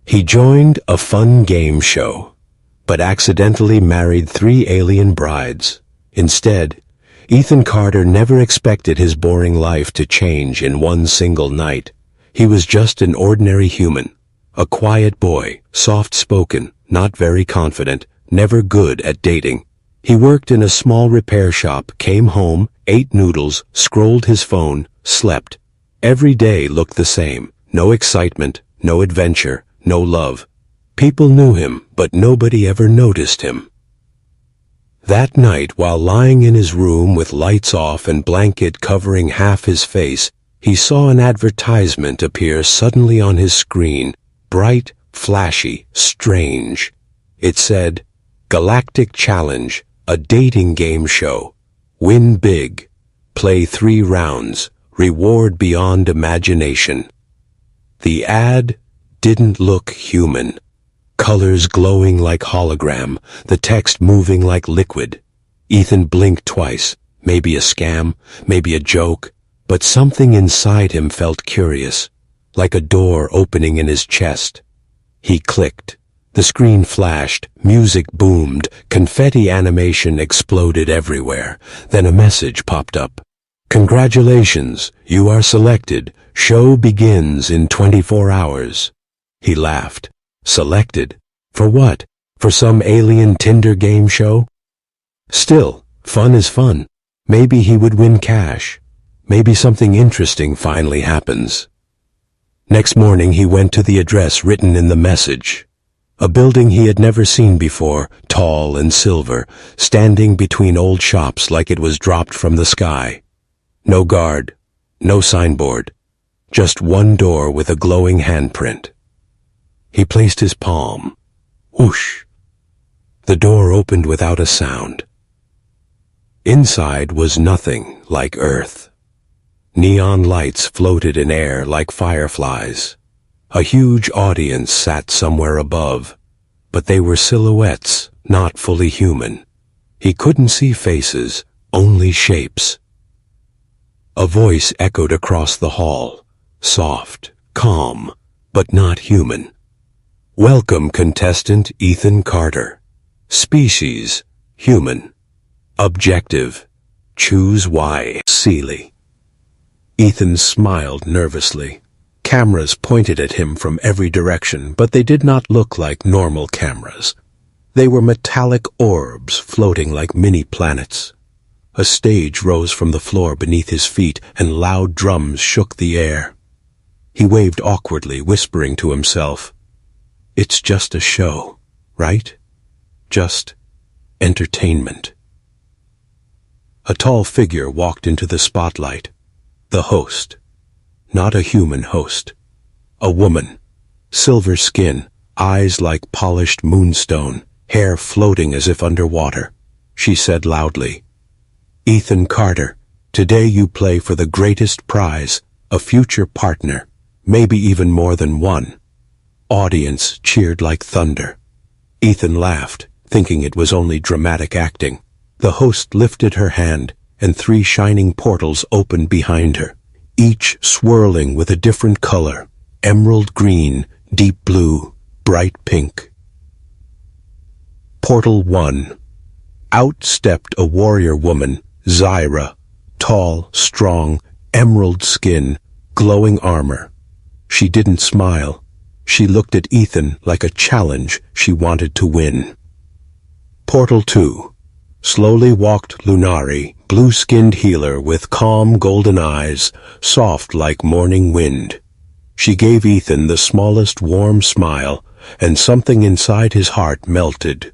He joined a fun game show, but accidentally married 3 alien brides. Instead, Ethan Carter never expected his boring life to change in one single night. He was just an ordinary human, a quiet boy, soft-spoken, not very confident, never good at dating. He worked in a small repair shop, came home, ate noodles, scrolled his phone, slept. Every day looked the same. No excitement, no adventure, no love. People knew him, but nobody ever noticed him. That night, while lying in his room with lights off and blanket covering half his face, he saw an advertisement appear suddenly on his screen, bright, flashy, strange. It said, "Galactic Challenge, a dating game show. Win big. Play 3 rounds. Reward beyond imagination." The ad didn't look human. Colors glowing like hologram, the text moving like liquid. Ethan blinked twice. Maybe a scam, maybe a joke, but something inside him felt curious, like a door opening in his chest. He clicked. The screen flashed, music boomed, confetti animation exploded everywhere. Then a message popped up. "Congratulations, you are selected. Show begins in 24 hours. He laughed. Selected? For what? For some alien Tinder game show? Still, fun is fun. Maybe he would win cash. Maybe something interesting finally happens. Next morning he went to the address written in the message. A building he had never seen before, tall and silver, standing between old shops like it was dropped from the sky. No guard, no signboard, just one door with a glowing handprint. He placed his palm. Whoosh! The door opened without a sound. Inside was nothing like Earth. Neon lights floated in air like fireflies. A huge audience sat somewhere above, but they were silhouettes, not fully human. He couldn't see faces, only shapes. A voice echoed across the hall, soft, calm, but not human. "Welcome, contestant Ethan Carter. Species, human. Objective, choose Y. Seeley." Ethan smiled nervously. Cameras pointed at him from every direction, but they did not look like normal cameras. They were metallic orbs floating like mini-planets. A stage rose from the floor beneath his feet, and loud drums shook the air. He waved awkwardly, whispering to himself, "It's just a show, right? Just entertainment." A tall figure walked into the spotlight. The host. Not a human host. A woman. Silver skin, eyes like polished moonstone, hair floating as if underwater. She said loudly, "Ethan Carter, today you play for the greatest prize, a future partner, maybe even more than one." Audience cheered like thunder. Ethan laughed, thinking it was only dramatic acting. The host lifted her hand, and 3 shining portals opened behind her, each swirling with a different color, emerald green, deep blue, bright pink. Portal 1. Out stepped a warrior woman, Zyra, tall, strong, emerald skin, glowing armor. She didn't smile. She looked at Ethan like a challenge she wanted to win. Portal 2. Slowly walked Lunari, blue-skinned healer with calm golden eyes, soft like morning wind. She gave Ethan the smallest warm smile, and something inside his heart melted.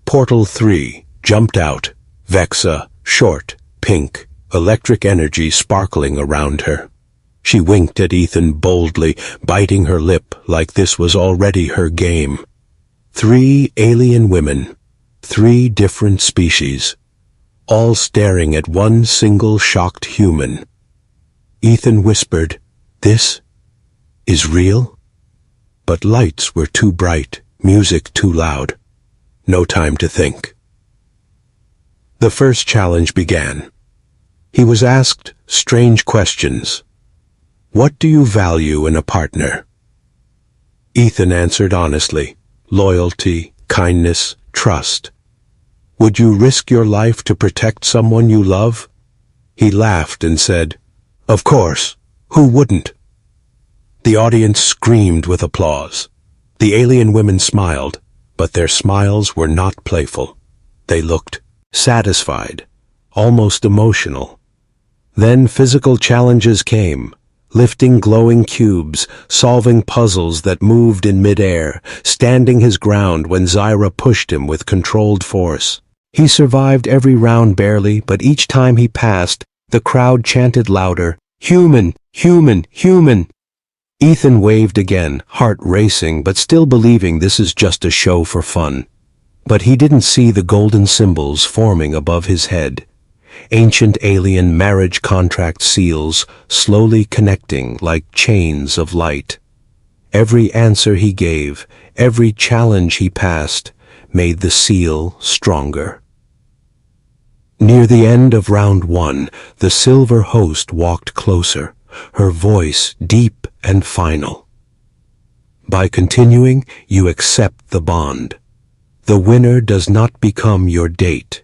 Portal 3 jumped out, Vexa, short, pink, electric energy sparkling around her. She winked at Ethan boldly, biting her lip like this was already her game. 3 alien women, 3 different species, all staring at one single shocked human. Ethan whispered, "This is real?" But lights were too bright, music too loud. No time to think. The first challenge began. He was asked strange questions. What do you value in a partner? Ethan answered honestly. Loyalty, kindness, trust. Would you risk your life to protect someone you love? He laughed and said, Of course. Who wouldn't? The audience screamed with applause. The alien women smiled, but their smiles were not playful. They looked satisfied, almost emotional. Then physical challenges came, lifting glowing cubes, solving puzzles that moved in midair, standing his ground when Zyra pushed him with controlled force. He survived every round barely, but each time he passed, the crowd chanted louder, Human! Human! Human! Ethan waved again, heart racing, but still believing this is just a show for fun. But he didn't see the golden symbols forming above his head. Ancient alien marriage contract seals slowly connecting like chains of light. Every answer he gave, every challenge he passed, made the seal stronger. Near the end of round 1, the silver host walked closer, her voice deep and final. By continuing, you accept the bond. The winner does not become your date.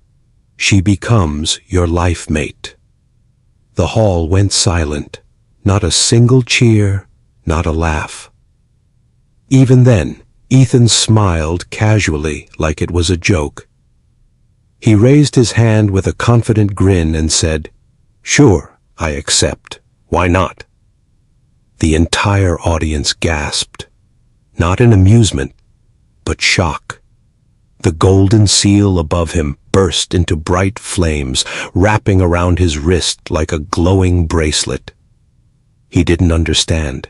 She becomes your life mate. The hall went silent, not a single cheer, not a laugh. Even then, Ethan smiled casually like it was a joke. He raised his hand with a confident grin and said, Sure, I accept. Why not? The entire audience gasped, not in amusement, but shock. The golden seal above him burst into bright flames, wrapping around his wrist like a glowing bracelet. He didn't understand.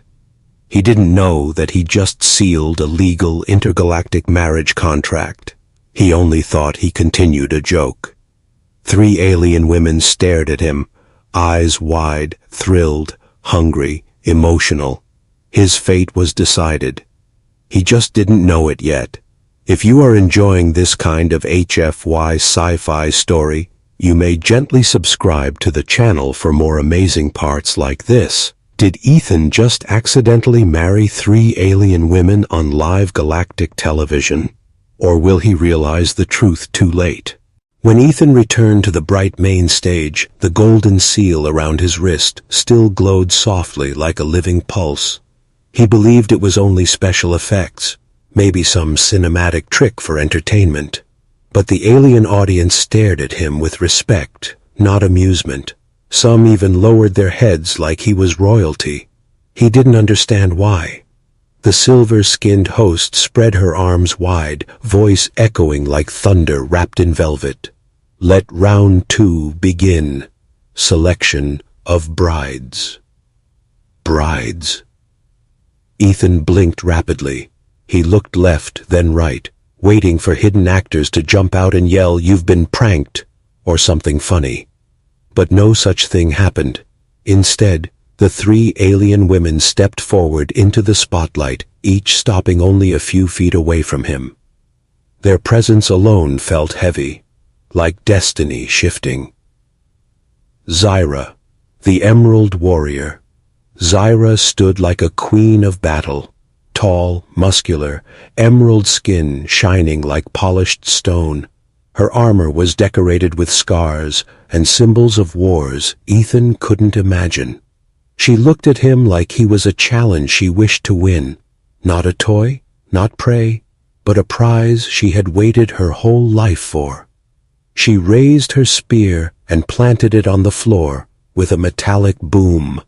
He didn't know that he just sealed a legal intergalactic marriage contract. He only thought he continued a joke. 3 alien women stared at him, eyes wide, thrilled, hungry, emotional. His fate was decided. He just didn't know it yet. If you are enjoying this kind of HFY Sci-Fi story, you may gently subscribe to the channel for more amazing parts like this. Did Ethan just accidentally marry 3 alien women on live galactic television? Or will he realize the truth too late? When Ethan returned to the bright main stage, the golden seal around his wrist still glowed softly like a living pulse. He believed it was only special effects, maybe some cinematic trick for entertainment. But the alien audience stared at him with respect, not amusement. Some even lowered their heads like he was royalty. He didn't understand why. The silver-skinned host spread her arms wide, voice echoing like thunder wrapped in velvet. Let round 2 begin. Selection of brides. Brides. Ethan blinked rapidly. He looked left, then right, waiting for hidden actors to jump out and yell, "You've been pranked," or something funny. But no such thing happened. Instead, the 3 alien women stepped forward into the spotlight, each stopping only a few feet away from him. Their presence alone felt heavy, like destiny shifting. Zyra, the Emerald Warrior. Zyra stood like a queen of battle, tall, muscular, emerald skin shining like polished stone. Her armor was decorated with scars and symbols of wars Ethan couldn't imagine. She looked at him like he was a challenge she wished to win. Not a toy, not prey, but a prize she had waited her whole life for. She raised her spear and planted it on the floor with a metallic boom.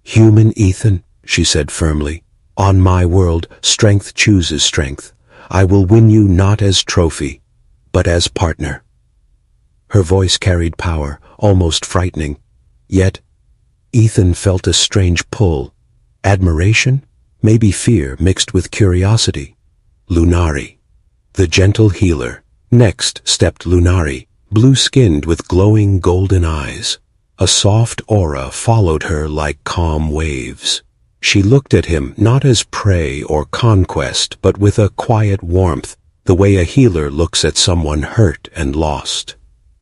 "Human Ethan," she said firmly, "on my world, strength chooses strength. I will win you not as trophy, but as partner." Her voice carried power, almost frightening. Yet, Ethan felt a strange pull. Admiration, maybe fear mixed with curiosity. Lunari, the gentle healer. Next stepped Lunari, blue-skinned with glowing golden eyes. A soft aura followed her like calm waves. She looked at him not as prey or conquest, but with a quiet warmth, the way a healer looks at someone hurt and lost.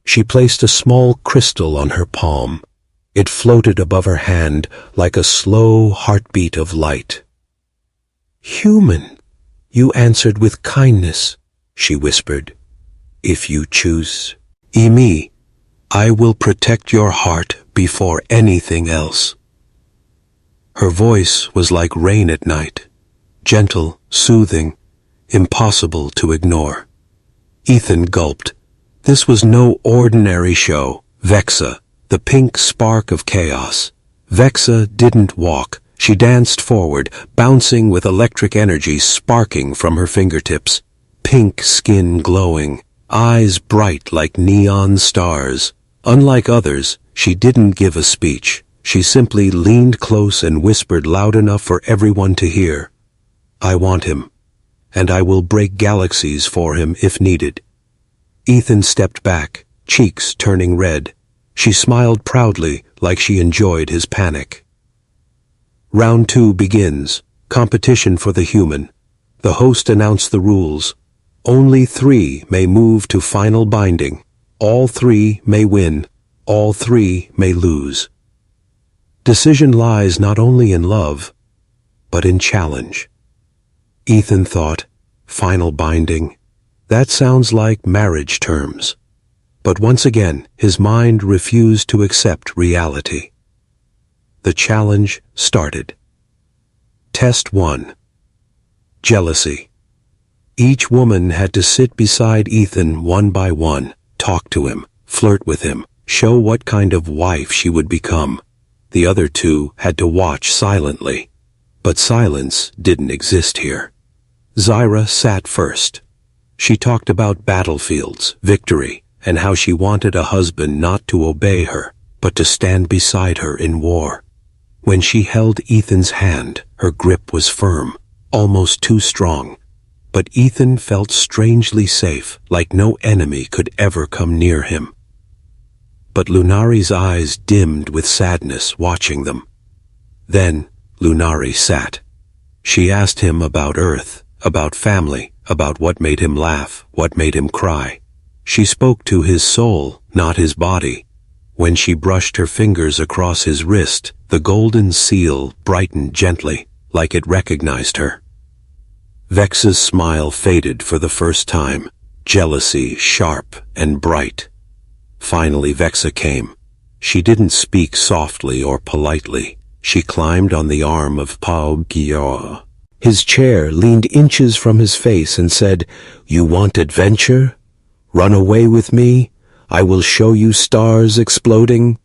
She placed a small crystal on her palm. It floated above her hand like a slow heartbeat of light. Human, you answered with kindness, she whispered. If you choose, me, I will protect your heart before anything else. Her voice was like rain at night, gentle, soothing, impossible to ignore. Ethan gulped. This was no ordinary show. Vexa, the pink spark of chaos. Vexa didn't walk. She danced forward, bouncing with electric energy sparking from her fingertips. Pink skin glowing, eyes bright like neon stars. Unlike others, she didn't give a speech. She simply leaned close and whispered loud enough for everyone to hear. I want him, and I will break galaxies for him if needed. Ethan stepped back, cheeks turning red. She smiled proudly, like she enjoyed his panic. Round 2 begins. Competition for the human. The host announced the rules. Only 3 may move to final binding. All 3 may win. All 3 may lose. Decision lies not only in love, but in challenge. Ethan thought, final binding. That sounds like marriage terms. But once again, his mind refused to accept reality. The challenge started. Test 1. Jealousy. Each woman had to sit beside Ethan one by one, talk to him, flirt with him, show what kind of wife she would become. The other 2 had to watch silently. But silence didn't exist here. Zyra sat first. She talked about battlefields, victory, and how she wanted a husband not to obey her, but to stand beside her in war. When she held Ethan's hand, her grip was firm, almost too strong. But Ethan felt strangely safe, like no enemy could ever come near him. But Lunari's eyes dimmed with sadness watching them. Then Lunari sat. She asked him about Earth, about family, about what made him laugh, what made him cry. She spoke to his soul, not his body. When she brushed her fingers across his wrist, the golden seal brightened gently, like it recognized her. Vexa's smile faded for the first time, jealousy sharp and bright. Finally Vexa came. She didn't speak softly or politely. She climbed on the arm of Pau Gio. His chair leaned inches from his face and said, "You want adventure? Run away with me? I will show you stars exploding."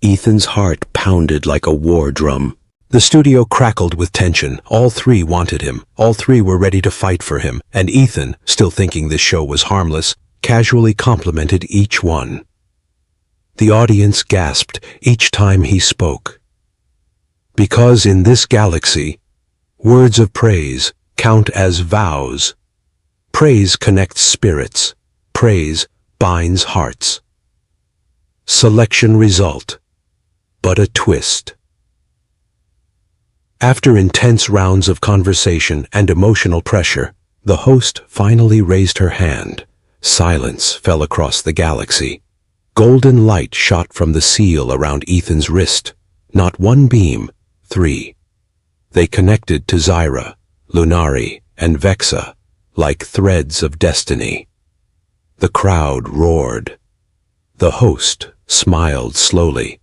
Ethan's heart pounded like a war drum. The studio crackled with tension. All 3 wanted him. All 3 were ready to fight for him. And Ethan, still thinking this show was harmless, casually complimented each one. The audience gasped each time he spoke. Because in this galaxy, words of praise count as vows. Praise connects spirits. Praise binds hearts. Selection result, but a twist. After intense rounds of conversation and emotional pressure, the host finally raised her hand. Silence fell across the galaxy. Golden light shot from the seal around Ethan's wrist. Not one beam, 3. They connected to Zyra, Lunari, and Vexa, like threads of destiny. The crowd roared. The host smiled slowly.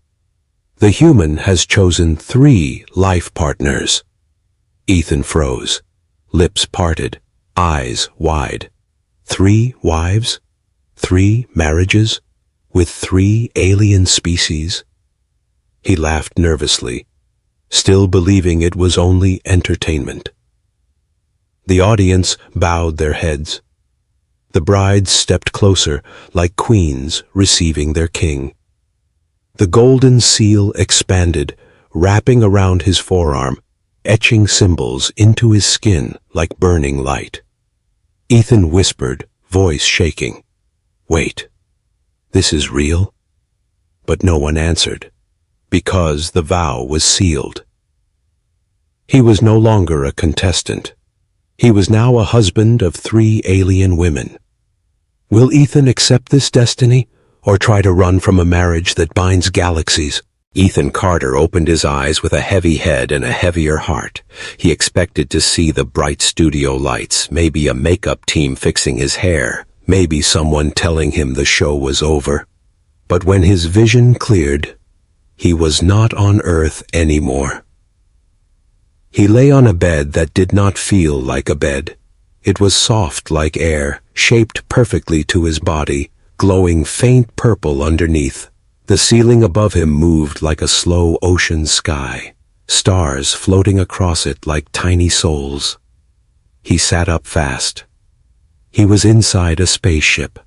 The human has chosen 3 life partners. Ethan froze, lips parted, eyes wide. 3 wives? 3 marriages? With 3 alien species? He laughed nervously, still believing it was only entertainment. The audience bowed their heads. The brides stepped closer, like queens receiving their king. The golden seal expanded, wrapping around his forearm, etching symbols into his skin like burning light. Ethan whispered, voice shaking, "Wait, this is real?" But no one answered, because the vow was sealed. He was no longer a contestant. He was now a husband of 3 alien women. Will Ethan accept this destiny, or try to run from a marriage that binds galaxies? Ethan Carter opened his eyes with a heavy head and a heavier heart. He expected to see the bright studio lights, maybe a makeup team fixing his hair, maybe someone telling him the show was over. But when his vision cleared, he was not on Earth anymore. He lay on a bed that did not feel like a bed. It was soft like air, shaped perfectly to his body, glowing faint purple underneath. The ceiling above him moved like a slow ocean sky, stars floating across it like tiny souls. He sat up fast. He was inside a spaceship.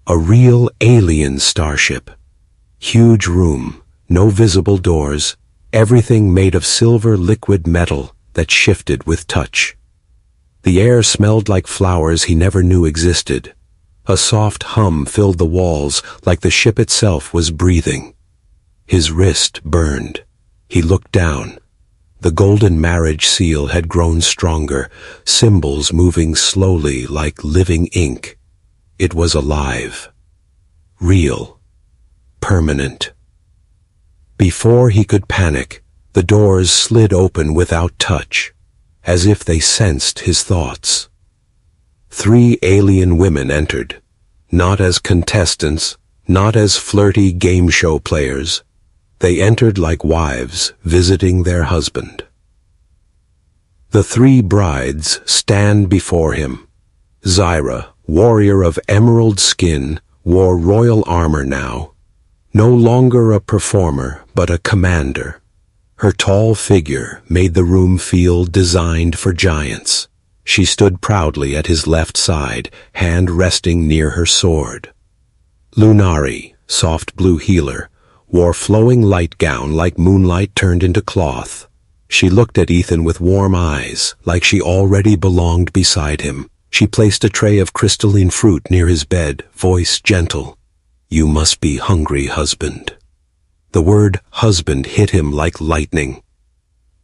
A real alien starship. Huge room, no visible doors, everything made of silver liquid metal that shifted with touch. The air smelled like flowers he never knew existed. A soft hum filled the walls like the ship itself was breathing. His wrist burned. He looked down. The golden marriage seal had grown stronger, symbols moving slowly like living ink. It was alive. Real. Permanent. Before he could panic, the doors slid open without touch, as if they sensed his thoughts. 3 alien women entered, not as contestants, not as flirty game show players. They entered like wives visiting their husband. The 3 brides stand before him. Zyra, warrior of emerald skin, wore royal armor now. No longer a performer, but a commander. Her tall figure made the room feel designed for giants. She stood proudly at his left side, hand resting near her sword. Lunari, soft blue healer, wore flowing light gown like moonlight turned into cloth. She looked at Ethan with warm eyes, like she already belonged beside him. She placed a tray of crystalline fruit near his bed, voice gentle. "You must be hungry, husband." The word husband hit him like lightning.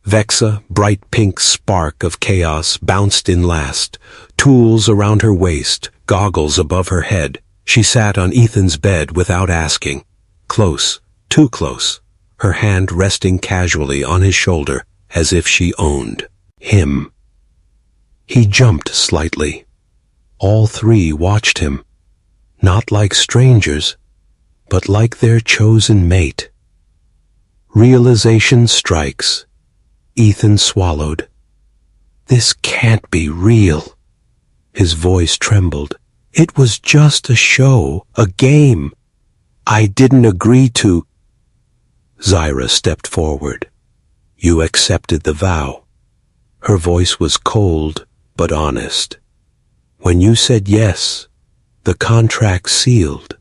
Vexa, bright pink spark of chaos, bounced in last, tools around her waist, goggles above her head. She sat on Ethan's bed without asking. Close, too close, her hand resting casually on his shoulder, as if she owned him. He jumped slightly. All 3 watched him, not like strangers, but like their chosen mate. Realization strikes. Ethan swallowed. This can't be real. His voice trembled. It was just a show, a game. I didn't agree to. Zyra stepped forward. You accepted the vow. Her voice was cold, but honest. When you said yes, the contract sealed.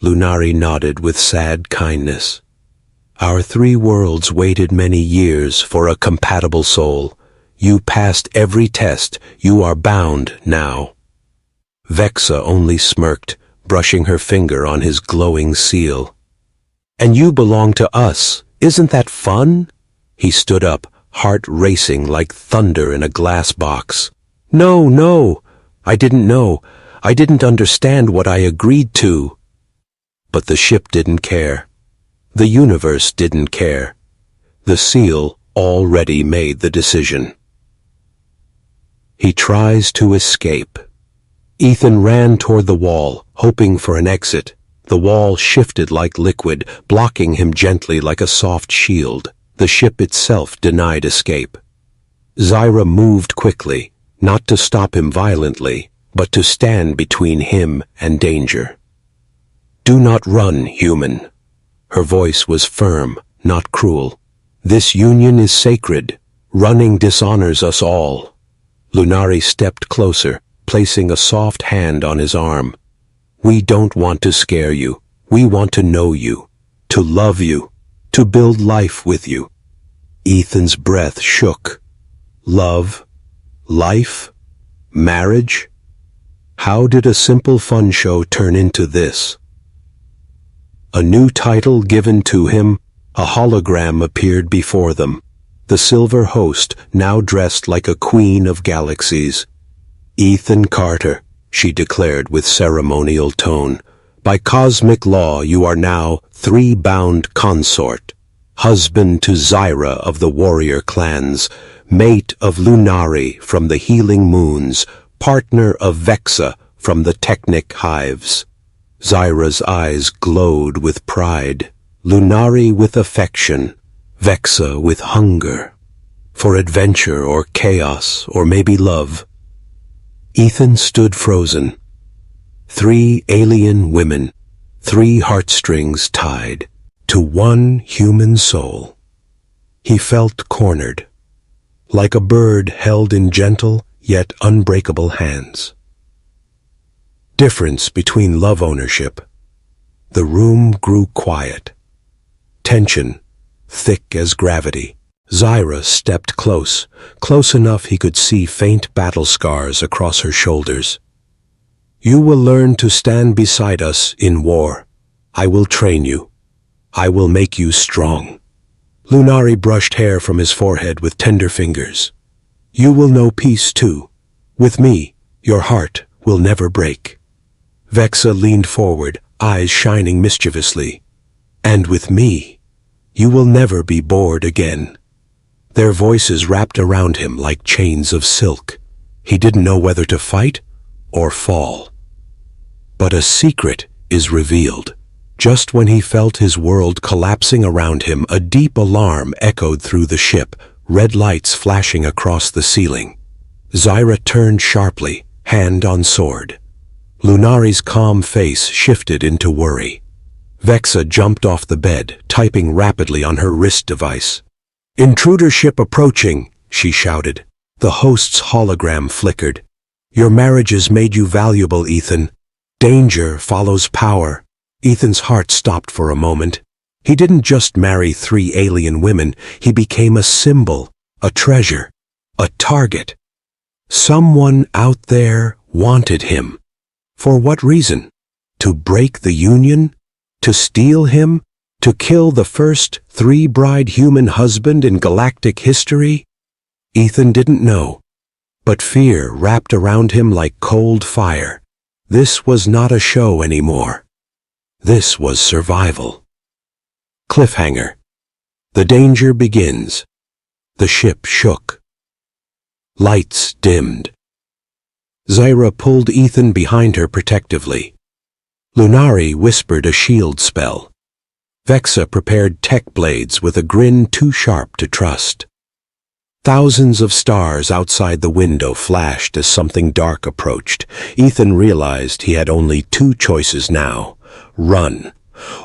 Lunari nodded with sad kindness. Our 3 worlds waited many years for a compatible soul. You passed every test. You are bound now. Vexa only smirked, brushing her finger on his glowing seal. And you belong to us. Isn't that fun? He stood up, heart racing like thunder in a glass box. No, I didn't know. I didn't understand what I agreed to. But the ship didn't care. The universe didn't care. The seal already made the decision. He tries to escape. Ethan ran toward the wall, hoping for an exit. The wall shifted like liquid, blocking him gently like a soft shield. The ship itself denied escape. Zyra moved quickly, not to stop him violently, but to stand between him and danger. Do not run, human. Her voice was firm, not cruel. This union is sacred. Running dishonors us all. Lunari stepped closer, placing a soft hand on his arm. We don't want to scare you. We want to know you, to love you, to build life with you. Ethan's breath shook. Love? Life? Marriage? How did a simple fun show turn into this? A new title given to him, a hologram appeared before them. The silver host, now dressed like a queen of galaxies. Ethan Carter, she declared with ceremonial tone, By cosmic law, you are now three-bound consort, husband to Zyra of the warrior clans, mate of Lunari from the healing moons, partner of Vexa from the technic hives. Zyra's eyes glowed with pride, Lunari with affection, Vexa with hunger, for adventure or chaos or maybe love. Ethan stood frozen. 3 alien women, 3 heartstrings tied to one human soul. He felt cornered, like a bird held in gentle yet unbreakable hands. Difference between love ownership. The room grew quiet. Tension, thick as gravity. Zyra stepped close enough he could see faint battle scars across her shoulders. You will learn to stand beside us in war. I will train you. I will make you strong. Lunari brushed hair from his forehead with tender fingers. You will know peace too. With me, your heart will never break. Vexa leaned forward, eyes shining mischievously. And with me, you will never be bored again. Their voices wrapped around him like chains of silk. He didn't know whether to fight or fall. But a secret is revealed. Just when he felt his world collapsing around him, a deep alarm echoed through the ship, red lights flashing across the ceiling. Zyra turned sharply, hand on sword. Lunari's calm face shifted into worry. Vexa jumped off the bed, typing rapidly on her wrist device. Intruder ship approaching, she shouted. The host's hologram flickered. Your marriages made you valuable, Ethan. Danger follows power. Ethan's heart stopped for a moment. He didn't just marry 3 alien women, he became a symbol, a treasure, a target. Someone out there wanted him. For what reason? To break the union? To steal him? To kill the first 3-bride human husband in galactic history? Ethan didn't know. But fear wrapped around him like cold fire. This was not a show anymore. This was survival. Cliffhanger. The danger begins. The ship shook. Lights dimmed. Zyra pulled Ethan behind her protectively. Lunari whispered a shield spell. Vexa prepared tech blades with a grin too sharp to trust. Thousands of stars outside the window flashed as something dark approached. Ethan realized he had only 2 choices now: run,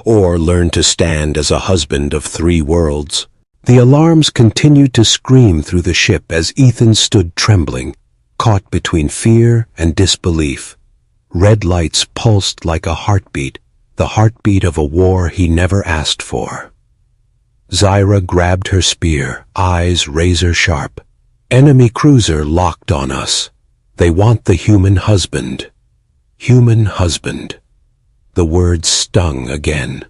or learn to stand as a husband of 3 worlds. The alarms continued to scream through the ship as Ethan stood trembling, caught between fear and disbelief. Red lights pulsed like a heartbeat, the heartbeat of a war he never asked for. Zyra grabbed her spear, eyes razor-sharp. Enemy cruiser locked on us. They want the human husband. Human husband. The words stung again.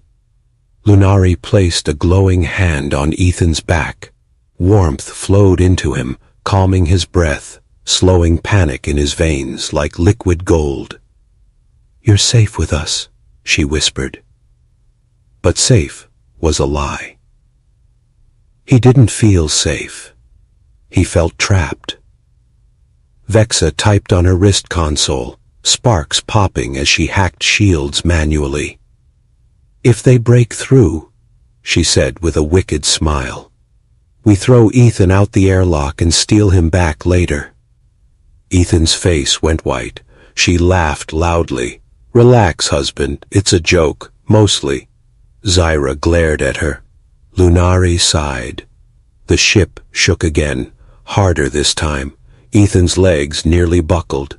Lunari placed a glowing hand on Ethan's back. Warmth flowed into him, calming his breath, slowing panic in his veins like liquid gold. You're safe with us, she whispered. But safe was a lie. He didn't feel safe. He felt trapped. Vexa typed on her wrist console, sparks popping as she hacked shields manually. If they break through, she said with a wicked smile, we throw Ethan out the airlock and steal him back later. Ethan's face went white. She laughed loudly. Relax, husband, it's a joke, mostly. Zyra glared at her. Lunari sighed. The ship shook again, harder this time. Ethan's legs nearly buckled.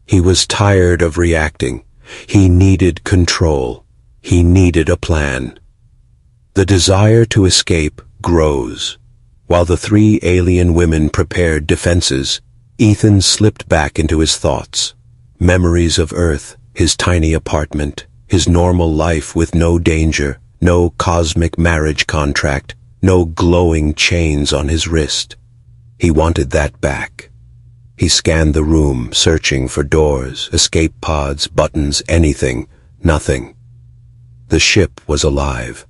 He was tired of reacting. He needed control. He needed a plan. The desire to escape grows. While the 3 alien women prepared defenses, Ethan slipped back into his thoughts. Memories of Earth, his tiny apartment, his normal life with no danger, no cosmic marriage contract, no glowing chains on his wrist. He wanted that back. He scanned the room, searching for doors, escape pods, buttons, anything, Nothing. The ship was alive,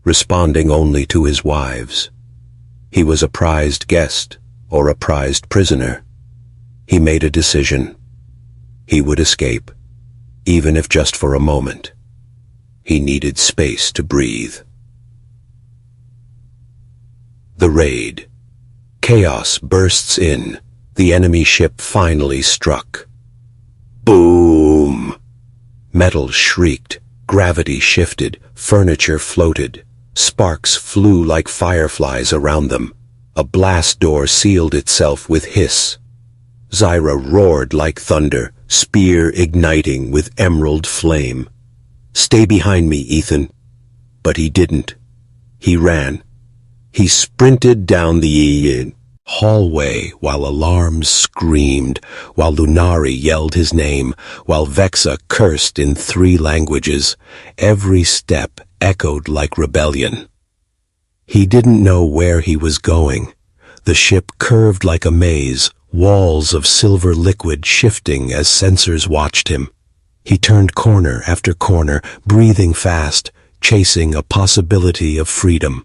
responding only to his wives. He was a prized guest or a prized prisoner. He made a decision. He would escape, even if just for a moment. He needed space to breathe. The raid. Chaos bursts in. The enemy ship finally struck. Boom! Metal shrieked, gravity shifted, furniture floated. Sparks flew like fireflies around them. A blast door sealed itself with hiss. Zyra roared like thunder, spear igniting with emerald flame. "Stay behind me, Ethan." But he didn't. He ran. He sprinted down the hallway while alarms screamed, while Lunari yelled his name, while Vexa cursed in 3 languages. Every step echoed like rebellion. He didn't know where he was going. The ship curved like a maze, walls of silver liquid shifting as sensors watched him. He turned corner after corner, breathing fast, chasing a possibility of freedom.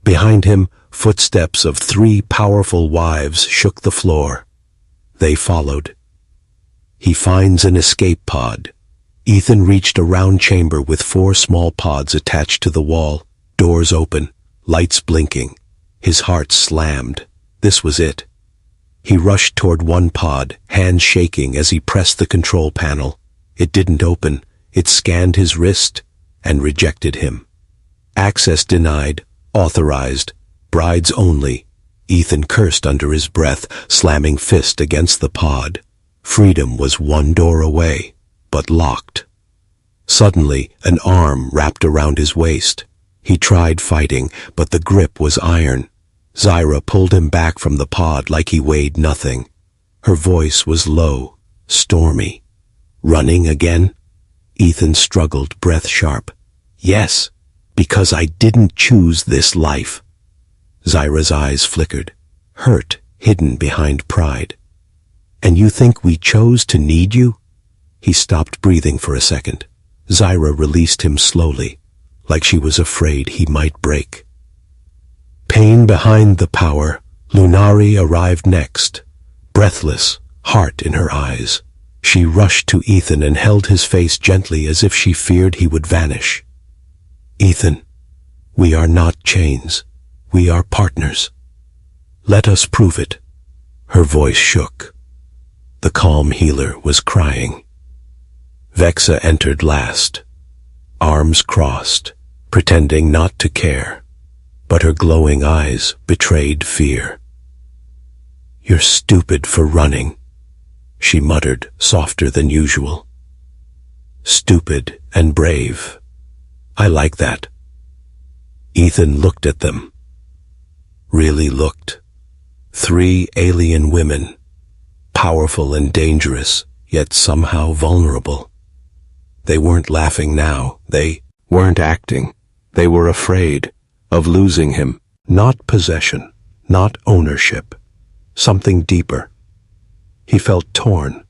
Behind him, footsteps of 3 powerful wives shook the floor. They followed. He finds an escape pod. Ethan reached a round chamber with 4 small pods attached to the wall, doors open, lights blinking. His heart slammed. This was it. He rushed toward one pod, hands shaking as he pressed the control panel. It didn't open. It scanned his wrist and rejected him. Access denied, authorized, brides only. Ethan cursed under his breath, slamming fist against the pod. Freedom was 1 door away, but locked. Suddenly, an arm wrapped around his waist. He tried fighting, but the grip was iron. Zyra pulled him back from the pod like he weighed nothing. Her voice was low, stormy. "Running again?" Ethan struggled, breath sharp. "Yes, because I didn't choose this life." Zyra's eyes flickered, hurt hidden behind pride. "And you think we chose to need you?" He stopped breathing for a second. Zyra released him slowly, like she was afraid he might break. Pain behind the power, Lunari arrived next. Breathless, heart in her eyes. She rushed to Ethan and held his face gently as if she feared he would vanish. "Ethan, we are not chains. We are partners. Let us prove it." Her voice shook. The calm healer was crying. Vexa entered last, arms crossed, pretending not to care, but her glowing eyes betrayed fear. "You're stupid for running," she muttered, softer than usual. "Stupid and brave. I like that." Ethan looked at them. Really looked. 3 alien women, powerful and dangerous, yet somehow vulnerable. They weren't laughing now. They weren't acting. They were afraid of losing him. Not possession, not ownership. Something deeper. He felt torn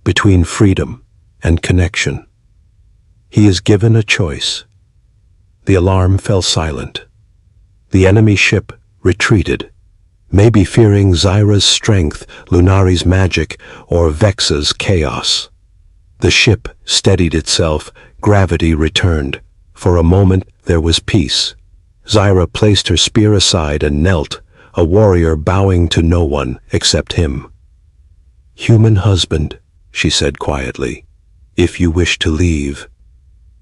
between freedom and connection. He is given a choice. The alarm fell silent. The enemy ship retreated, maybe fearing Zyra's strength, Lunari's magic, or Vexa's chaos. The ship steadied itself, gravity returned. For a moment there was peace. Zyra placed her spear aside and knelt, a warrior bowing to no one except him. "Human husband," she said quietly, "if you wish to leave,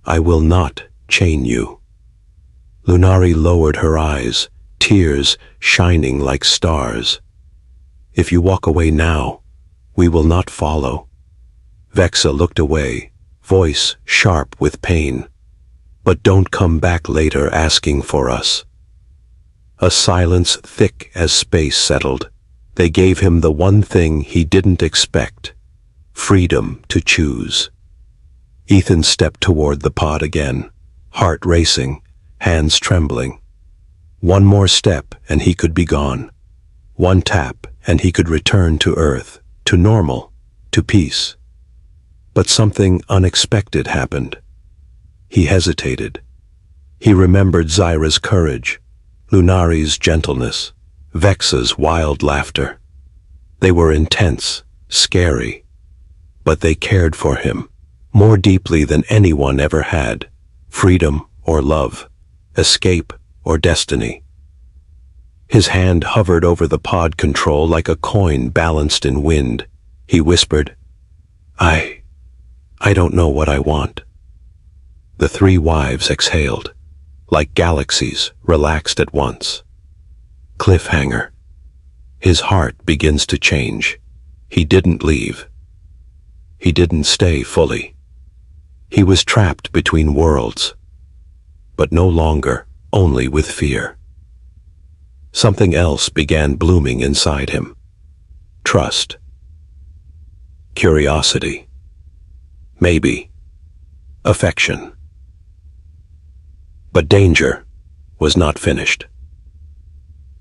I will not chain you." Lunari lowered her eyes, tears shining like stars. "If you walk away now, we will not follow." Vexa looked away, voice sharp with pain. "But don't come back later asking for us." A silence thick as space settled. They gave him the one thing he didn't expect: freedom to choose. Ethan stepped toward the pod again, heart racing, hands trembling. One more step and he could be gone. One tap and he could return to Earth, to normal, to peace. But something unexpected happened. He hesitated. He remembered Zyra's courage, Lunari's gentleness, Vexa's wild laughter. They were intense, scary, but they cared for him more deeply than anyone ever had. Freedom or love, escape or destiny. His hand hovered over the pod control like a coin balanced in wind. He whispered, I don't know what I want." The three wives exhaled, like galaxies relaxed at once. Cliffhanger. His heart begins to change. He didn't leave. He didn't stay fully. He was trapped between worlds, but no longer only with fear. Something else began blooming inside him. Trust. Curiosity. Maybe. Affection. But danger was not finished.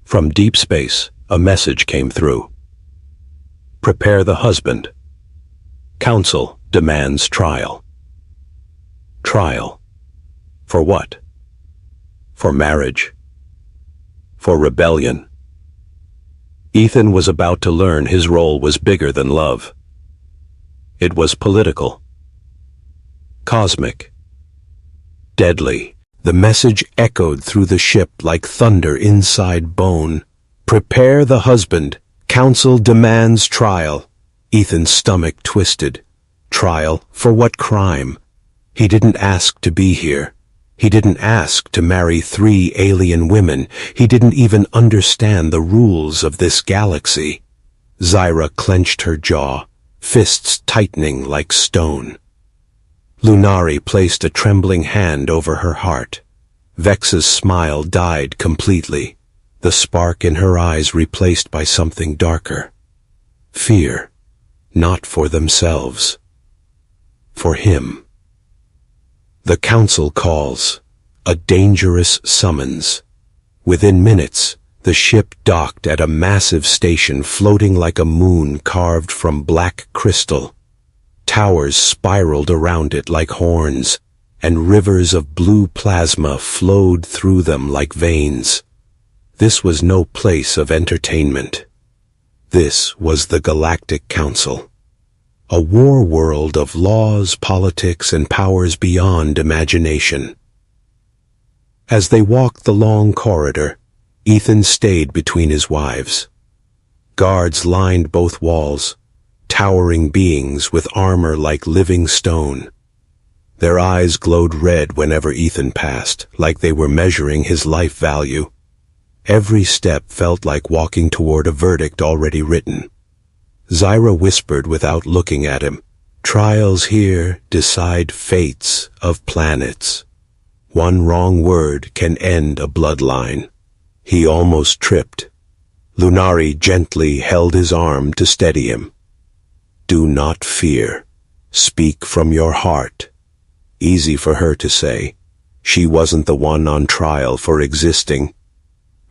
From deep space, a message came through. Prepare the husband. Council demands trial. Trial. For what? For marriage. For rebellion. Ethan was about to learn his role was bigger than love. It was political. Cosmic. Deadly. The message echoed through the ship like thunder inside bone. Prepare the husband. Council demands trial. Ethan's stomach twisted. Trial for what crime? He didn't ask to be here. He didn't ask to marry 3 alien women. He didn't even understand the rules of this galaxy. Zyra clenched her jaw, fists tightening like stone. Lunari placed a trembling hand over her heart. Vexa's smile died completely, the spark in her eyes replaced by something darker. Fear, not for themselves. For him. The council calls, a dangerous summons. Within minutes, the ship docked at a massive station floating like a moon carved from black crystal. Towers spiraled around it like horns, and rivers of blue plasma flowed through them like veins. This was no place of entertainment. This was the Galactic Council. A war world of laws, politics, and powers beyond imagination. As they walked the long corridor, Ethan stayed between his wives. Guards lined both walls, towering beings with armor like living stone. Their eyes glowed red whenever Ethan passed, like they were measuring his life value. Every step felt like walking toward a verdict already written. Zyra whispered without looking at him, "Trials here decide fates of planets. One wrong word can end a bloodline." He almost tripped. Lunari gently held his arm to steady him. "Do not fear. Speak from your heart." Easy for her to say. She wasn't the one on trial for existing.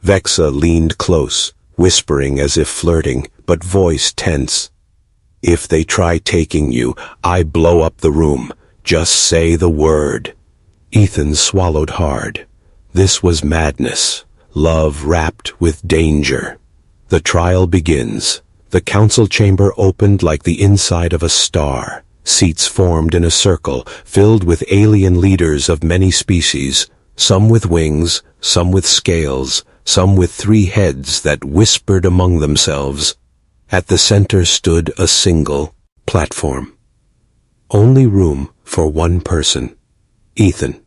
Vexa leaned close, whispering as if flirting, but voice tense. "If they try taking you, I blow up the room. Just say the word." Ethan swallowed hard. This was madness, love wrapped with danger. The trial begins. The council chamber opened like the inside of a star. Seats formed in a circle, filled with alien leaders of many species, some with wings, some with scales, some with 3 heads that whispered among themselves. At the center stood a single platform. Only room for one person, Ethan.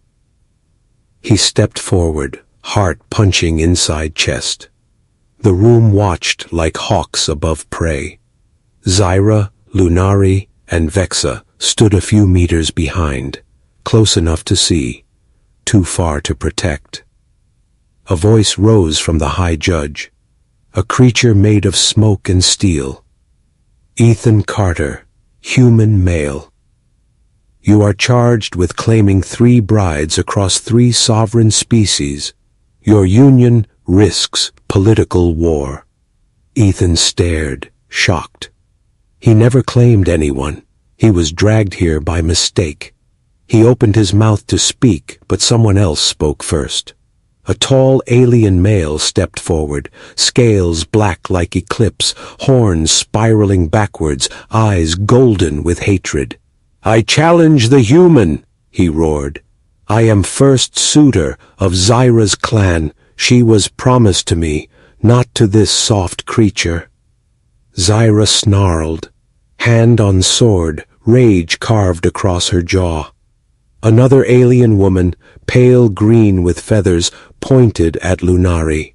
He stepped forward, heart punching inside chest. The room watched like hawks above prey. Zyra, Lunari, and Vexa stood a few meters behind, close enough to see, too far to protect. A voice rose from the high judge, a creature made of smoke and steel. "Ethan Carter, human male. You are charged with claiming 3 brides across 3 sovereign species. Your union risks political war." Ethan stared, shocked. He never claimed anyone. He was dragged here by mistake. He opened his mouth to speak, but someone else spoke first. A tall alien male stepped forward, scales black like eclipse, horns spiraling backwards, eyes golden with hatred. "I challenge the human," he roared. "I am first suitor of Zyra's clan. She was promised to me, not to this soft creature." Zyra snarled. Hand on sword, rage carved across her jaw. Another alien woman, pale green with feathers, pointed at Lunari.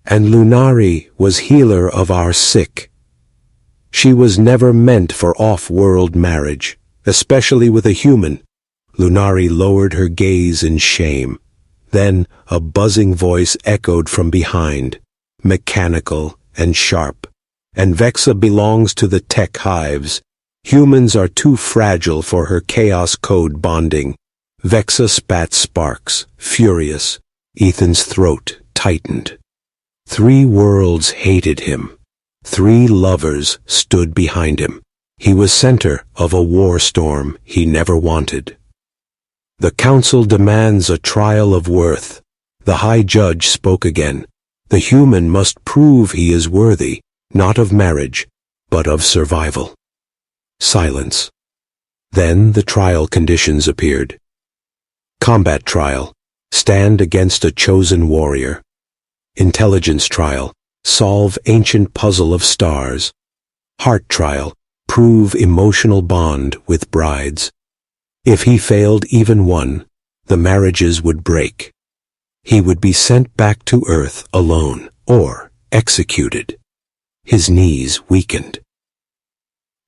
And Lunari was healer of our sick. She was never meant for off-world marriage, especially with a human. Lunari lowered her gaze in shame. Then a buzzing voice echoed from behind, mechanical and sharp. "And Vexa belongs to the tech hives. Humans are too fragile for her chaos code bonding." Vexa spat sparks, furious. Ethan's throat tightened. 3 worlds hated him. 3 lovers stood behind him. He was center of a war storm he never wanted. "The council demands a trial of worth." The high judge spoke again. "The human must prove he is worthy, not of marriage, but of survival." Silence. Then the trial conditions appeared. Combat trial. Stand against a chosen warrior. Intelligence trial. Solve ancient puzzle of stars. Heart trial. Prove emotional bond with brides. If he failed even one, the marriages would break. He would be sent back to Earth alone, or executed. His knees weakened.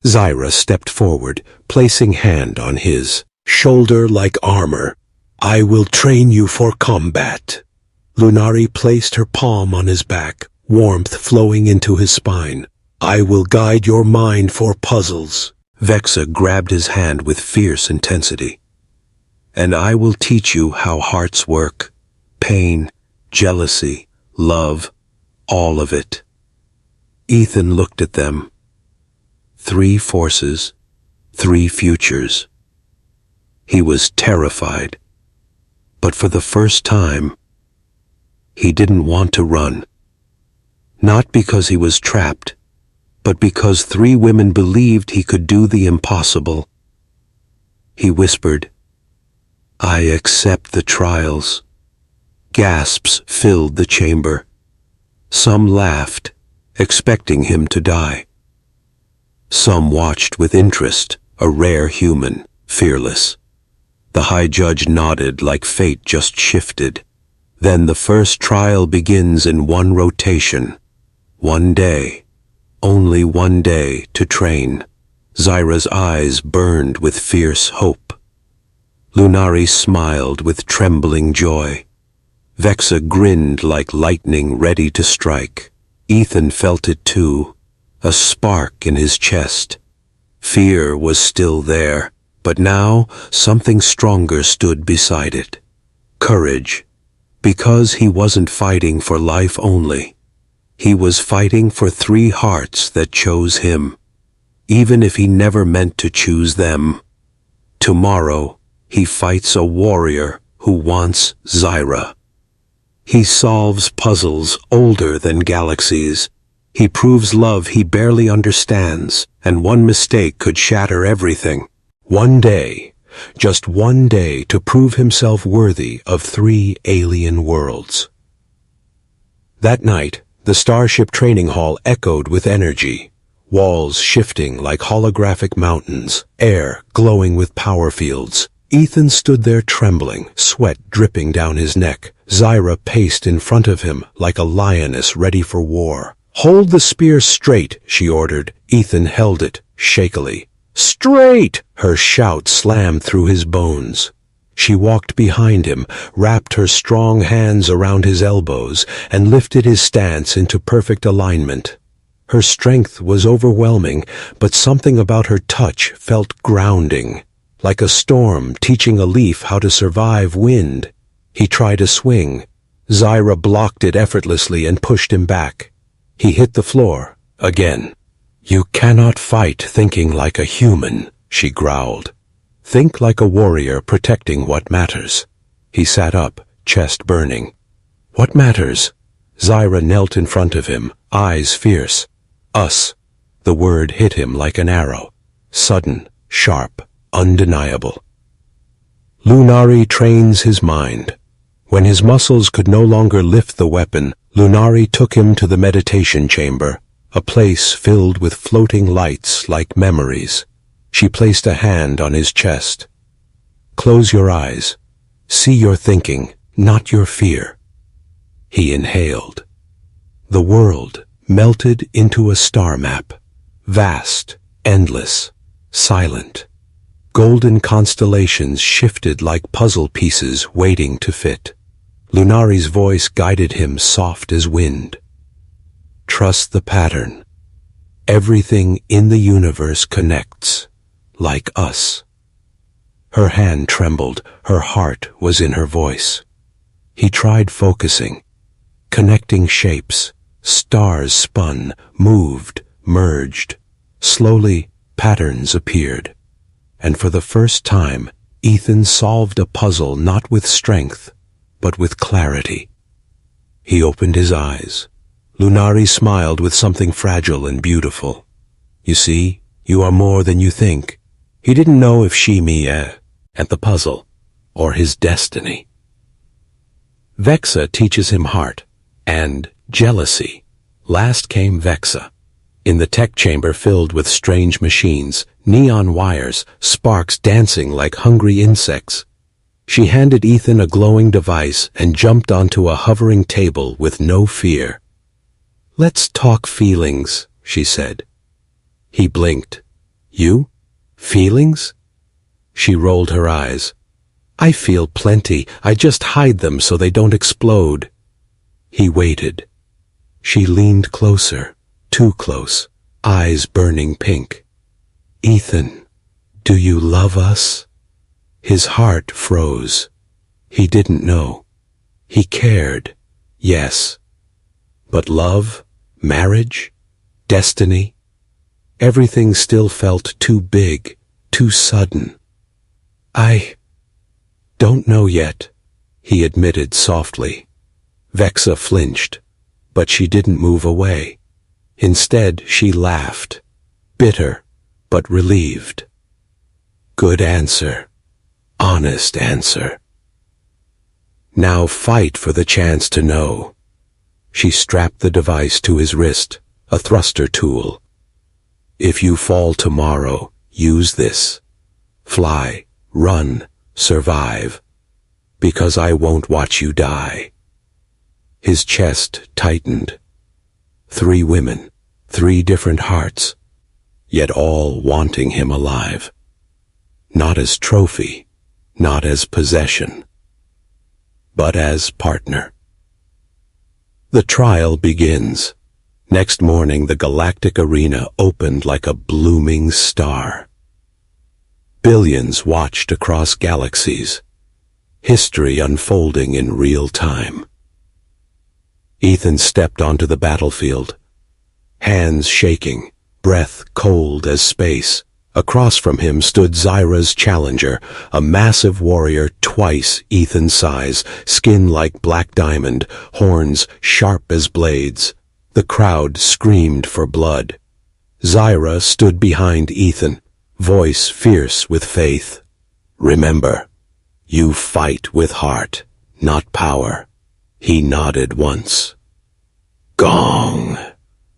Zyra stepped forward, placing hand on his shoulder like armor. "I will train you for combat." Lunari placed her palm on his back, warmth flowing into his spine. "I will guide your mind for puzzles." Vexa grabbed his hand with fierce intensity. "And I will teach you how hearts work. Pain, jealousy, love, all of it." Ethan looked at them. 3 forces, 3 futures. He was terrified. But for the first time, he didn't want to run. Not because he was trapped, but because 3 women believed he could do the impossible. He whispered, "I accept the trials." Gasps filled the chamber. Some laughed, expecting him to die. Some watched with interest, a rare human, fearless. The high judge nodded like fate just shifted. Then the first trial begins in 1 rotation. 1 day, only 1 day to train. Zyra's eyes burned with fierce hope. Lunari smiled with trembling joy. Vexa grinned like lightning ready to strike. Ethan felt it too, a spark in his chest. Fear was still there, but now something stronger stood beside it. Courage, because he wasn't fighting for life only. He was fighting for 3 hearts that chose him, even if he never meant to choose them. Tomorrow, he fights a warrior who wants Zyra. He solves puzzles older than galaxies. He proves love he barely understands, and 1 mistake could shatter everything. 1 day, just 1 day to prove himself worthy of 3 alien worlds. That night, the Starship training hall echoed with energy, walls shifting like holographic mountains, air glowing with power fields. Ethan stood there trembling, sweat dripping down his neck. Zyra paced in front of him like a lioness ready for war. "Hold the spear straight," she ordered. Ethan held it, shakily. "Straight!" Her shout slammed through his bones. She walked behind him, wrapped her strong hands around his elbows, and lifted his stance into perfect alignment. Her strength was overwhelming, but something about her touch felt grounding, like a storm teaching a leaf how to survive wind. He tried a swing. Zyra blocked it effortlessly and pushed him back. He hit the floor, again. "You cannot fight thinking like a human," she growled. Think like a warrior protecting what matters. He sat up, chest burning. What matters? Zyra knelt in front of him, eyes fierce. Us. The word hit him like an arrow. Sudden, sharp, undeniable. Lunari trains his mind. When his muscles could no longer lift the weapon, Lunari took him to the meditation chamber, a place filled with floating lights like memories. She placed a hand on his chest. Close your eyes. See your thinking, not your fear. He inhaled. The world melted into a star map. Vast, endless, silent. Golden constellations shifted like puzzle pieces waiting to fit. Lunari's voice guided him soft as wind. Trust the pattern. Everything in the universe connects, like us. Her hand trembled, her heart was in her voice. He tried focusing, connecting shapes. Stars spun, moved, merged. Slowly, patterns appeared. And for the first time, Ethan solved a puzzle not with strength, but with clarity. He opened his eyes. Lunari smiled with something fragile and beautiful. You see, you are more than you think. He didn't know if at the puzzle, or his destiny. Vexa teaches him heart, and jealousy. Last came Vexa. In the tech chamber filled with strange machines, neon wires, sparks dancing like hungry insects. She handed Ethan a glowing device and jumped onto a hovering table with no fear. Let's talk feelings, she said. He blinked. You? Feelings? She rolled her eyes. I feel plenty. I just hide them so they don't explode. He waited. She leaned closer, too close, eyes burning pink. Ethan, do you love us? His heart froze. He didn't know. He cared, yes. But love, marriage, destiny, everything still felt too big, too sudden. I don't know yet, he admitted softly. Vexa flinched, but she didn't move away. Instead, she laughed, bitter, but relieved. Good answer. Honest answer. Now fight for the chance to know. She strapped the device to his wrist, a thruster tool. If you fall tomorrow, use this. Fly, run, survive. Because I won't watch you die. His chest tightened. 3 women, 3 different hearts, yet all wanting him alive. Not as trophy, not as possession, but as partner. The trial begins. Next morning, the galactic arena opened like a blooming star. Billions watched across galaxies, history unfolding in real time. Ethan stepped onto the battlefield, hands shaking, breath cold as space. Across from him stood Zyra's challenger, a massive warrior twice Ethan's size, skin like black diamond, horns sharp as blades. The crowd screamed for blood. Zyra stood behind Ethan, voice fierce with faith. Remember, you fight with heart, not power. He nodded once. Gong!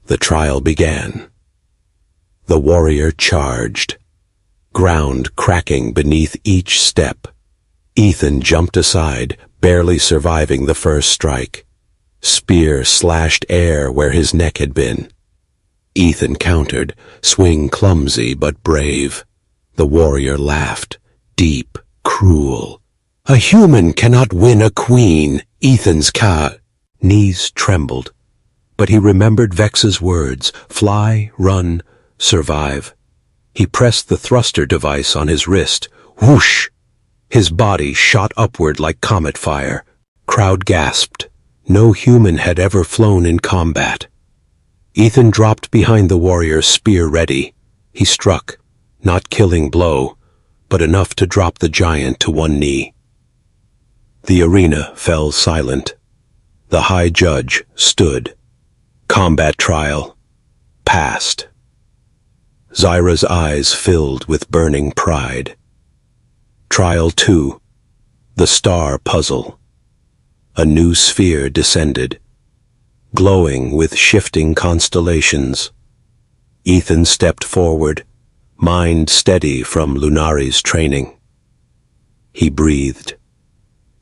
The trial began. The warrior charged, ground cracking beneath each step. Ethan jumped aside, barely surviving the first strike. Spear slashed air where his neck had been. Ethan countered, swing clumsy but brave. The warrior laughed, deep, cruel. A human cannot win a queen, Ethan's knees trembled. But he remembered Vexa's words, fly, run, survive. He pressed the thruster device on his wrist. Whoosh! His body shot upward like comet fire. Crowd gasped. No human had ever flown in combat. Ethan dropped behind the warrior, spear ready. He struck, not killing blow, but enough to drop the giant to one knee. The arena fell silent. The High Judge stood. Combat trial passed. Zyra's eyes filled with burning pride. Trial 2. The Star Puzzle. A new sphere descended, glowing with shifting constellations. Ethan stepped forward, mind steady from Lunari's training. He breathed.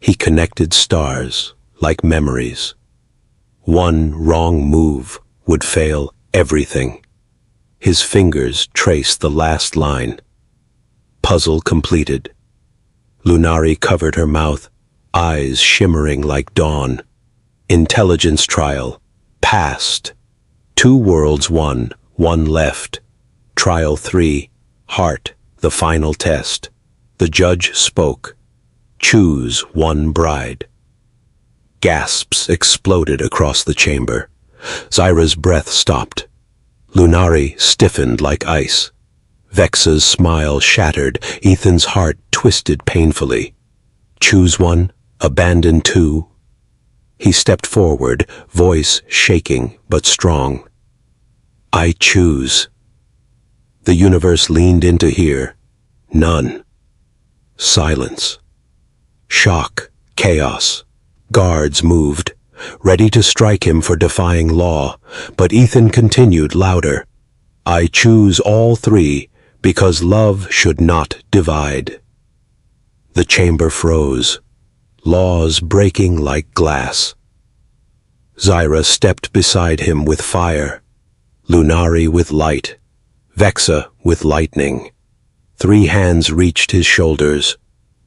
He connected stars like memories. One wrong move would fail everything. His fingers traced the last line. Puzzle completed. Lunari covered her mouth, eyes shimmering like dawn. Intelligence trial passed. 2 worlds won, 1 left. Trial 3, heart, the final test. The judge spoke. Choose one bride. Gasps exploded across the chamber. Zyra's breath stopped. Lunari stiffened like ice. Vexa's smile shattered. Ethan's heart twisted painfully. Choose one, abandon 2. He stepped forward, voice shaking but strong. I choose. The universe leaned in to hear. None. Silence. Shock, chaos. Guards moved, ready to strike him for defying law, but Ethan continued louder. I choose all 3 because love should not divide. The chamber froze, laws breaking like glass. Zyra stepped beside him with fire, Lunari with light, Vexa with lightning. 3 hands reached his shoulders.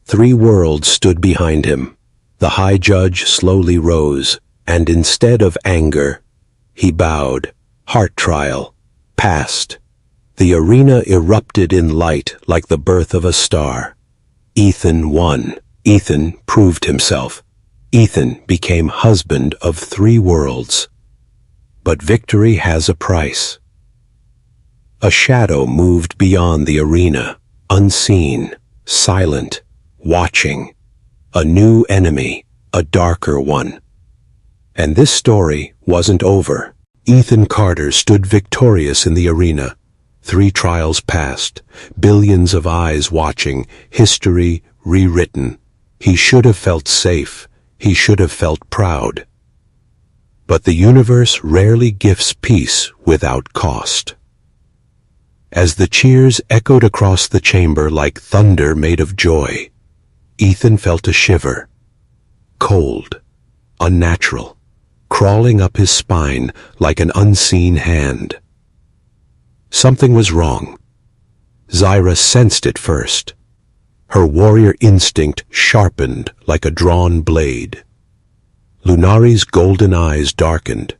3 worlds stood behind him. The High Judge slowly rose, and instead of anger, he bowed. Heart trial passed. The arena erupted in light like the birth of a star. Ethan won. Ethan proved himself. Ethan became husband of 3 worlds. But victory has a price. A shadow moved beyond the arena, unseen, silent, watching. A new enemy, a darker one. And this story wasn't over. Ethan Carter stood victorious in the arena. 3 trials passed, billions of eyes watching, history rewritten. He should have felt safe. He should have felt proud. But the universe rarely gifts peace without cost. As the cheers echoed across the chamber like thunder made of joy, Ethan felt a shiver. Cold, unnatural, crawling up his spine like an unseen hand. Something was wrong. Zyra sensed it first. Her warrior instinct sharpened like a drawn blade. Lunari's golden eyes darkened,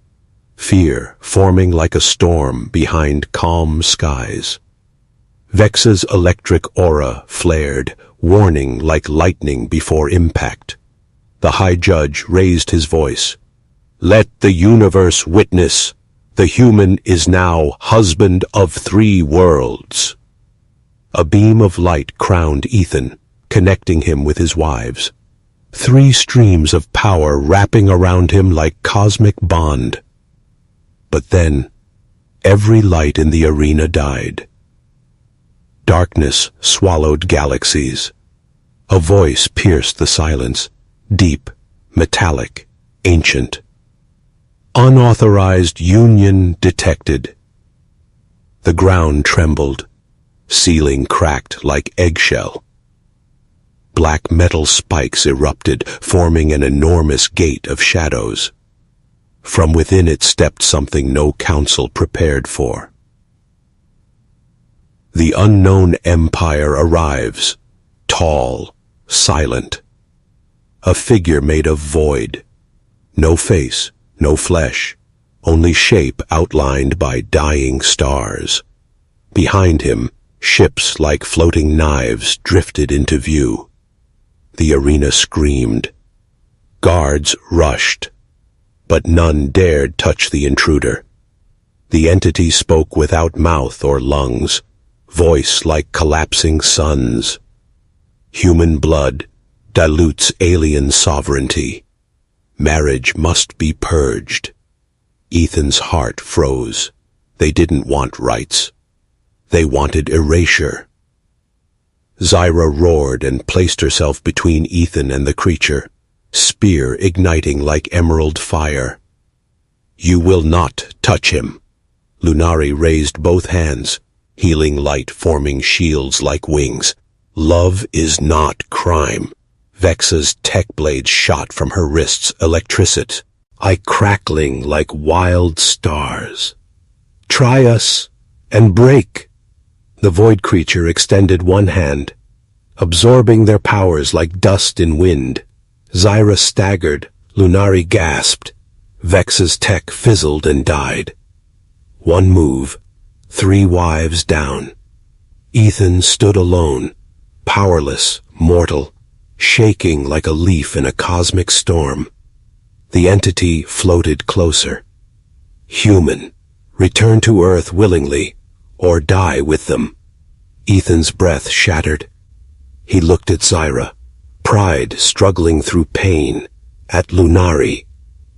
fear forming like a storm behind calm skies. Vexa's electric aura flared, warning like lightning before impact. The High Judge raised his voice. Let the universe witness. The human is now husband of 3 worlds. A beam of light crowned Ethan, connecting him with his wives. 3 streams of power wrapping around him like cosmic bond. But then, every light in the arena died. Darkness swallowed galaxies. A voice pierced the silence, deep, metallic, ancient. Unauthorized union detected. The ground trembled, ceiling cracked like eggshell. Black metal spikes erupted, forming an enormous gate of shadows. From within it stepped something no council prepared for. The unknown empire arrives, tall, silent. A figure made of void. No face, no flesh, only shape outlined by dying stars. Behind him, ships like floating knives drifted into view. The arena screamed. Guards rushed, but none dared touch the intruder. The entity spoke without mouth or lungs, voice like collapsing suns. Human blood dilutes alien sovereignty. Marriage must be purged. Ethan's heart froze. They didn't want rights. They wanted erasure. Zyra roared and placed herself between Ethan and the creature, spear igniting like emerald fire. "You will not touch him." Lunari raised both hands, healing light forming shields like wings. "Love is not crime." Vexa's tech blades shot from her wrists, electricity, crackling like wild stars. "Try us and break." The void creature extended one hand, absorbing their powers like dust in wind. Zyra staggered, Lunari gasped. Vexa's tech fizzled and died. One move, 3 wives down. Ethan stood alone, powerless, mortal, shaking like a leaf in a cosmic storm. The entity floated closer. Human, return to Earth willingly, or die with them. Ethan's breath shattered. He looked at Zyra, pride struggling through pain, at Lunari,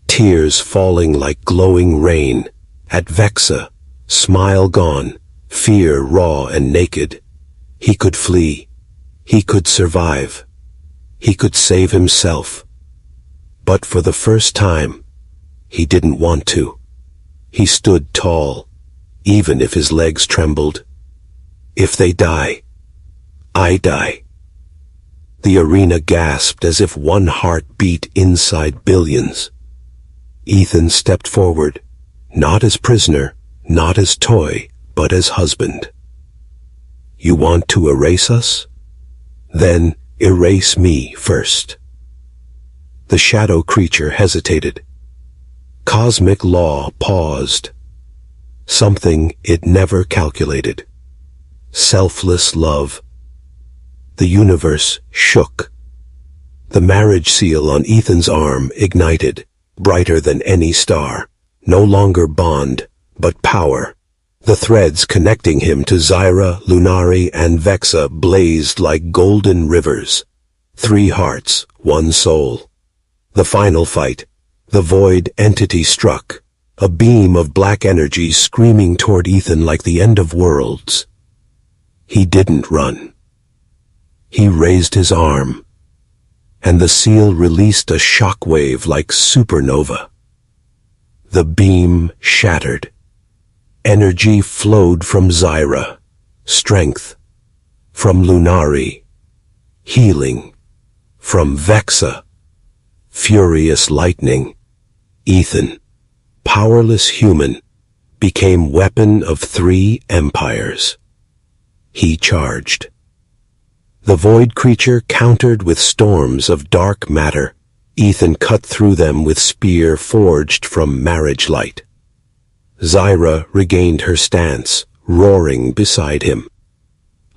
tears falling like glowing rain, at Vexa, smile gone, fear raw and naked. He could flee. He could survive. He could save himself. But for the first time, he didn't want to. He stood tall, even if his legs trembled. "If they die, I die." The arena gasped as if one heart beat inside billions. Ethan stepped forward, not as prisoner, not as toy, but as husband. "You want to erase us? Then erase me first." The shadow creature hesitated. Cosmic law paused. Something it never calculated. Selfless love. The universe shook. The marriage seal on Ethan's arm ignited, brighter than any star. No longer bond, but power. The threads connecting him to Zyra, Lunari, and Vexa blazed like golden rivers. 3 hearts, 1 soul. The final fight. The void entity struck, a beam of black energy screaming toward Ethan like the end of worlds. He didn't run. He raised his arm, and the seal released a shockwave like supernova. The beam shattered. Energy flowed from Zyra, strength, from Lunari, healing, from Vexa, furious lightning. Ethan, powerless human, became weapon of 3 empires. He charged. The void creature countered with storms of dark matter. Ethan cut through them with spear forged from marriage light. Zyra regained her stance, roaring beside him.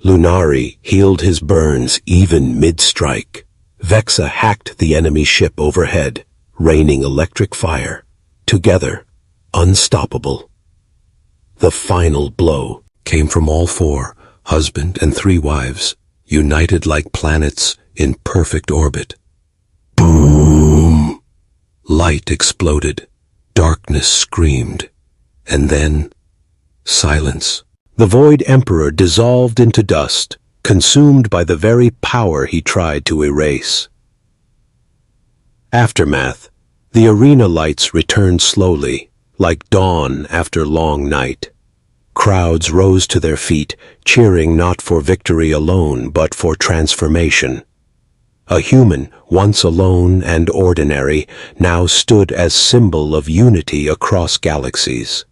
Lunari healed his burns even mid-strike. Vexa hacked the enemy ship overhead, raining electric fire. Together, unstoppable. The final blow came from all 4, husband and 3 wives, united like planets in perfect orbit. Boom! Light exploded. Darkness screamed. And then, silence. The Void Emperor dissolved into dust, consumed by the very power he tried to erase. Aftermath. The arena lights returned slowly, like dawn after long night. Crowds rose to their feet, cheering not for victory alone, but for transformation. A human, once alone and ordinary, now stood as symbol of unity across galaxies.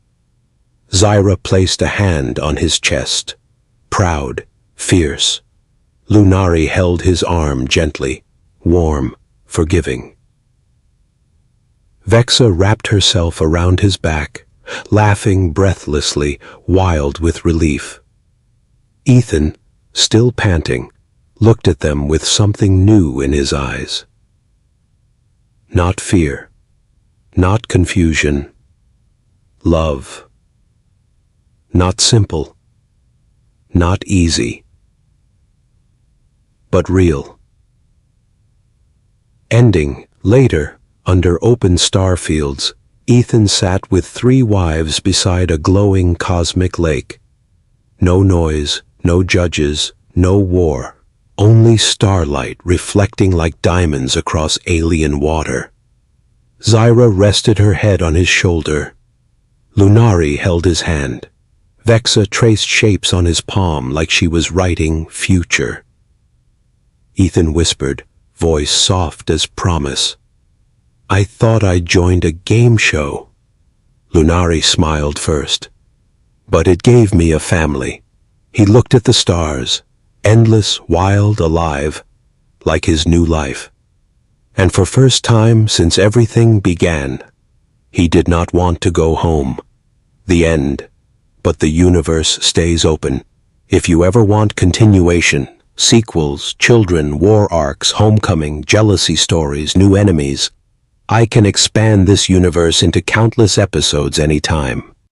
Zyra placed a hand on his chest, proud, fierce. Lunari held his arm gently, warm, forgiving. Vexa wrapped herself around his back, laughing breathlessly, wild with relief. Ethan, still panting, looked at them with something new in his eyes. Not fear, not confusion, love. Not simple, not easy. but real. Ending, later, under open star fields, Ethan sat with 3 wives beside a glowing cosmic lake. No noise, no judges, no war, only starlight reflecting like diamonds across alien water. Zyra rested her head on his shoulder. Lunari held his hand. Vexa traced shapes on his palm like she was writing future. Ethan whispered, voice soft as promise, "I thought I joined a game show." Lunari smiled first. "But it gave me a family." He looked at the stars, endless, wild, alive, like his new life. And for first time since everything began, he did not want to go home. The end. But the universe stays open. If you ever want continuation, sequels, children, war arcs, homecoming, jealousy stories, new enemies, I can expand this universe into countless episodes anytime.